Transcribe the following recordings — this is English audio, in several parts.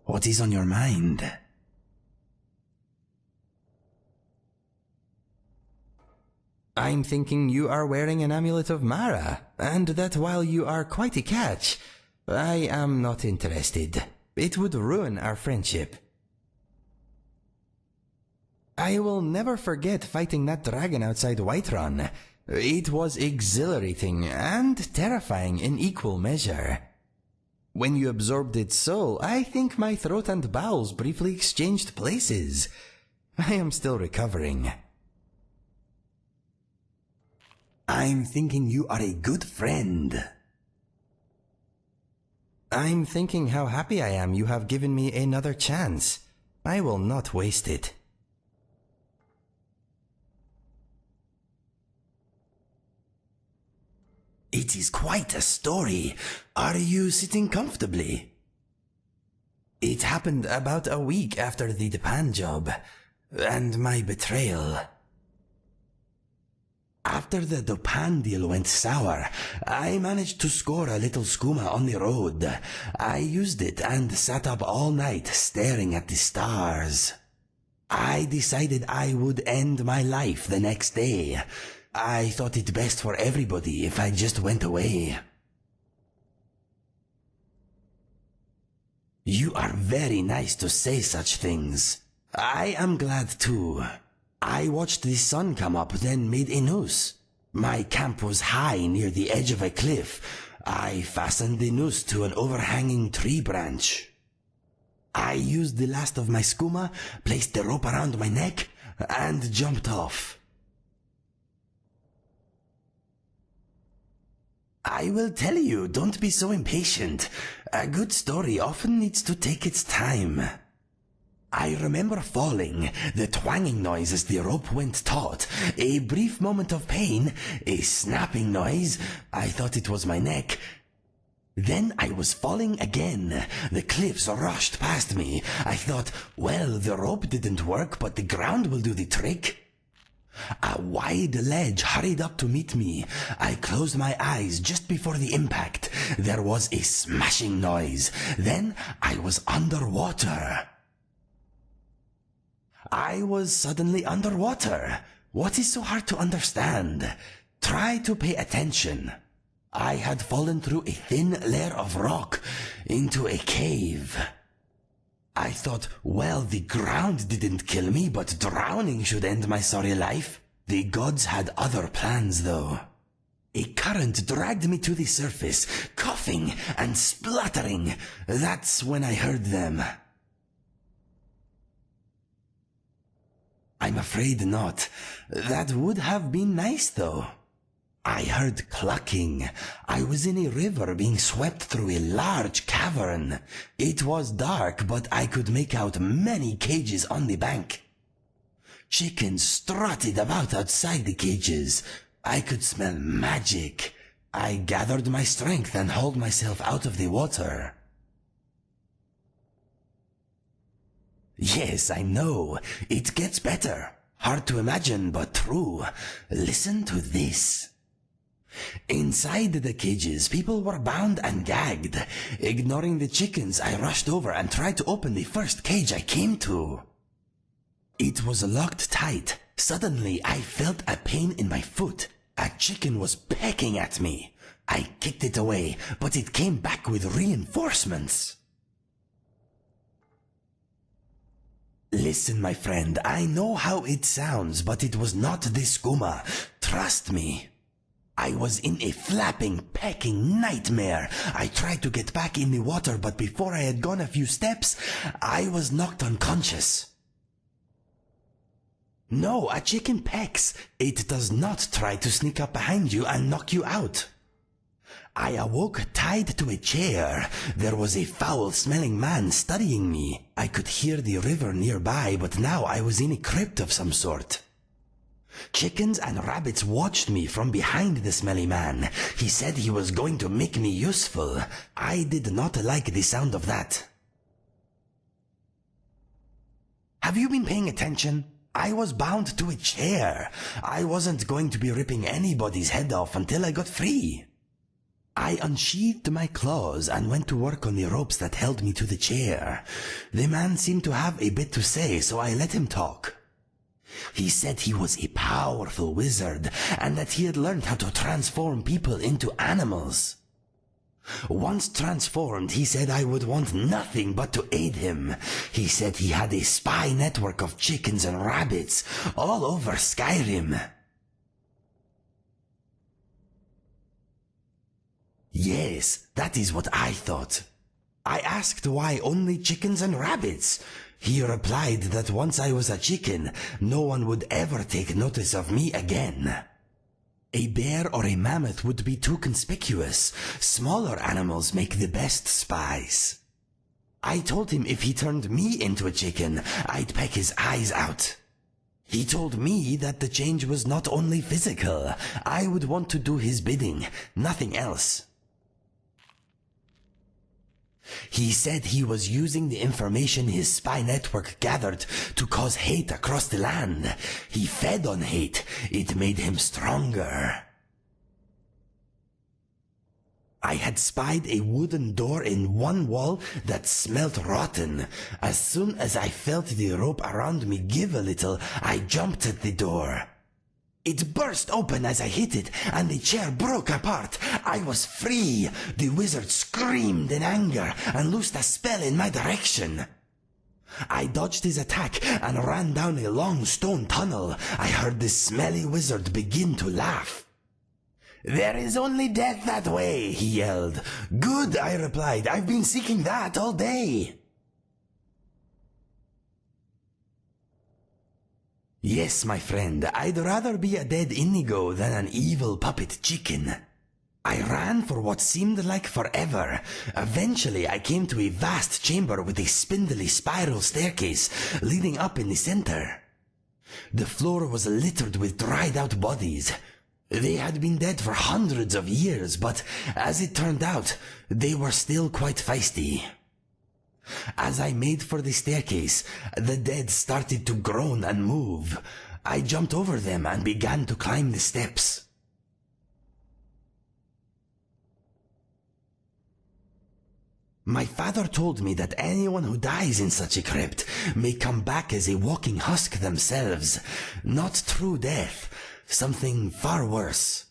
What is on your mind? I'm thinking you are wearing an amulet of Mara, and that while you are quite a catch, I am not interested. It would ruin our friendship. I will never forget fighting that dragon outside Whiterun. It was exhilarating and terrifying in equal measure. When you absorbed its soul, I think my throat and bowels briefly exchanged places. I am still recovering. I'm thinking you are a good friend. I'm thinking how happy I am you have given me another chance. I will not waste it. It is quite a story. Are you sitting comfortably? It happened about a week after the Japan job, and my betrayal. After the Dopan deal went sour, I managed to score a little skooma on the road. I used it and sat up all night staring at the stars. I decided I would end my life the next day. I thought it best for everybody if I just went away. You are very nice to say such things. I am glad too. I watched the sun come up, then made a noose. My camp was high near the edge of a cliff. I fastened the noose to an overhanging tree branch. I used the last of my skooma, placed the rope around my neck, and jumped off. I will tell you, don't be so impatient. A good story often needs to take its time. I remember falling, the twanging noise as the rope went taut, a brief moment of pain, a snapping noise, I thought it was my neck. Then I was falling again, the cliffs rushed past me. I thought, well, the rope didn't work, but the ground will do the trick. A wide ledge hurried up to meet me. I closed my eyes just before the impact. There was a smashing noise. Then I was underwater. I was suddenly underwater. What is so hard to understand? Try to pay attention. I had fallen through a thin layer of rock into a cave. I thought, well, the ground didn't kill me, but drowning should end my sorry life. The gods had other plans, though. A current dragged me to the surface, coughing and spluttering. That's when I heard them. I'm afraid not. That would have been nice, though. I heard clucking. I was in a river being swept through a large cavern. It was dark, but I could make out many cages on the bank. Chickens strutted about outside the cages. I could smell magic. I gathered my strength and hauled myself out of the water. Yes, I know. It gets better. Hard to imagine, but true. Listen to this. Inside the cages, people were bound and gagged. Ignoring the chickens, I rushed over and tried to open the first cage I came to. It was locked tight. Suddenly, I felt a pain in my foot. A chicken was pecking at me. I kicked it away, but it came back with reinforcements. Listen, my friend, I know how it sounds, but it was not the skooma. Trust me. I was in a flapping, pecking nightmare. I tried to get back in the water, but before I had gone a few steps, I was knocked unconscious. No, a chicken pecks. It does not try to sneak up behind you and knock you out. I awoke tied to a chair. There was a foul-smelling man studying me. I could hear the river nearby, but now I was in a crypt of some sort. Chickens and rabbits watched me from behind the smelly man. He said he was going to make me useful. I did not like the sound of that. Have you been paying attention? I was bound to a chair. I wasn't going to be ripping anybody's head off until I got free. I unsheathed my claws and went to work on the ropes that held me to the chair. The man seemed to have a bit to say, so I let him talk. He said he was a powerful wizard and that he had learned how to transform people into animals. Once transformed, he said I would want nothing but to aid him. He said he had a spy network of chickens and rabbits all over Skyrim. Yes, that is what I thought. I asked why only chickens and rabbits. He replied that once I was a chicken, no one would ever take notice of me again. A bear or a mammoth would be too conspicuous. Smaller animals make the best spies. I told him if he turned me into a chicken, I'd peck his eyes out. He told me that the change was not only physical. I would want to do his bidding, nothing else. He said he was using the information his spy network gathered to cause hate across the land. He fed on hate. It made him stronger. I had spied a wooden door in one wall that smelt rotten. As soon as I felt the rope around me give a little, I jumped at the door. It burst open as I hit it, and the chair broke apart. I was free. The wizard screamed in anger and loosed a spell in my direction. I dodged his attack and ran down a long stone tunnel. I heard the smelly wizard begin to laugh. "There is only death that way," he yelled. "Good," I replied. "I've been seeking that all day." Yes, my friend, I'd rather be a dead Inigo than an evil puppet chicken. I ran for what seemed like forever. Eventually, I came to a vast chamber with a spindly spiral staircase leading up in the center. The floor was littered with dried-out bodies. They had been dead for hundreds of years, but as it turned out, they were still quite feisty. As I made for the staircase, the dead started to groan and move. I jumped over them and began to climb the steps. My father told me that anyone who dies in such a crypt may come back as a walking husk themselves. Not true death, something far worse.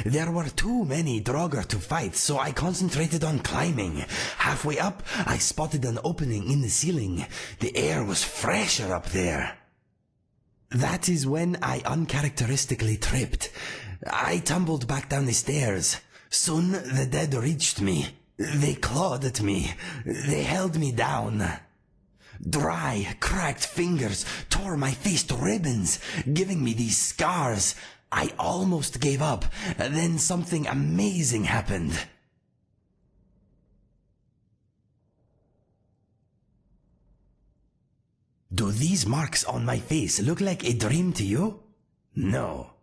There were too many Draugr to fight, so I concentrated on climbing. Halfway up, I spotted an opening in the ceiling. The air was fresher up there. That is when I uncharacteristically tripped. I tumbled back down the stairs. Soon the dead reached me. They clawed at me. They held me down. Dry, cracked fingers tore my face to ribbons, giving me these scars. I almost gave up. Then something amazing happened. Do these marks on my face look like a dream to you? No.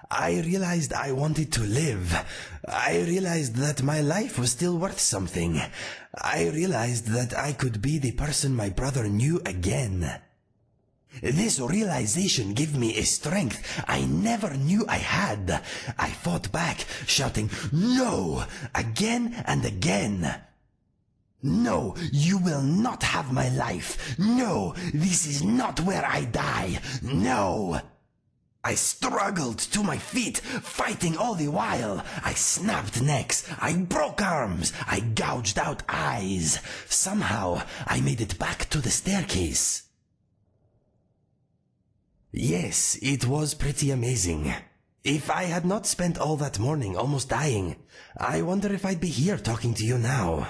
I realized I wanted to live. I realized that my life was still worth something. I realized that I could be the person my brother knew again. This realization gave me a strength I never knew I had. I fought back, shouting, "No!" again and again. "No, you will not have my life. No, this is not where I die. No!" I struggled to my feet, fighting all the while. I snapped necks, I broke arms, I gouged out eyes. Somehow, I made it back to the staircase. Yes, it was pretty amazing. If I had not spent all that morning almost dying, I wonder if I'd be here talking to you now.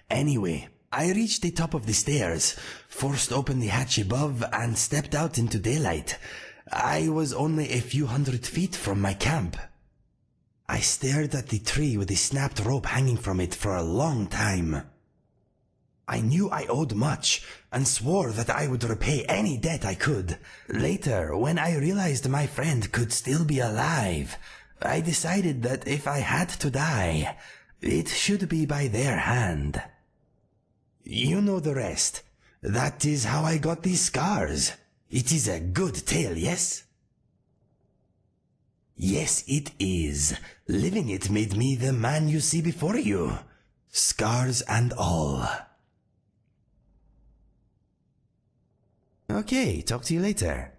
Anyway, I reached the top of the stairs, forced open the hatch above, and stepped out into daylight. I was only a few hundred feet from my camp. I stared at the tree with the snapped rope hanging from it for a long time. I knew I owed much, and swore that I would repay any debt I could. Later, when I realized my friend could still be alive, I decided that if I had to die, it should be by their hand. You know the rest. That is how I got these scars. It is a good tale, yes? Yes, it is. Living it made me the man you see before you. Scars and all. Okay, talk to you later.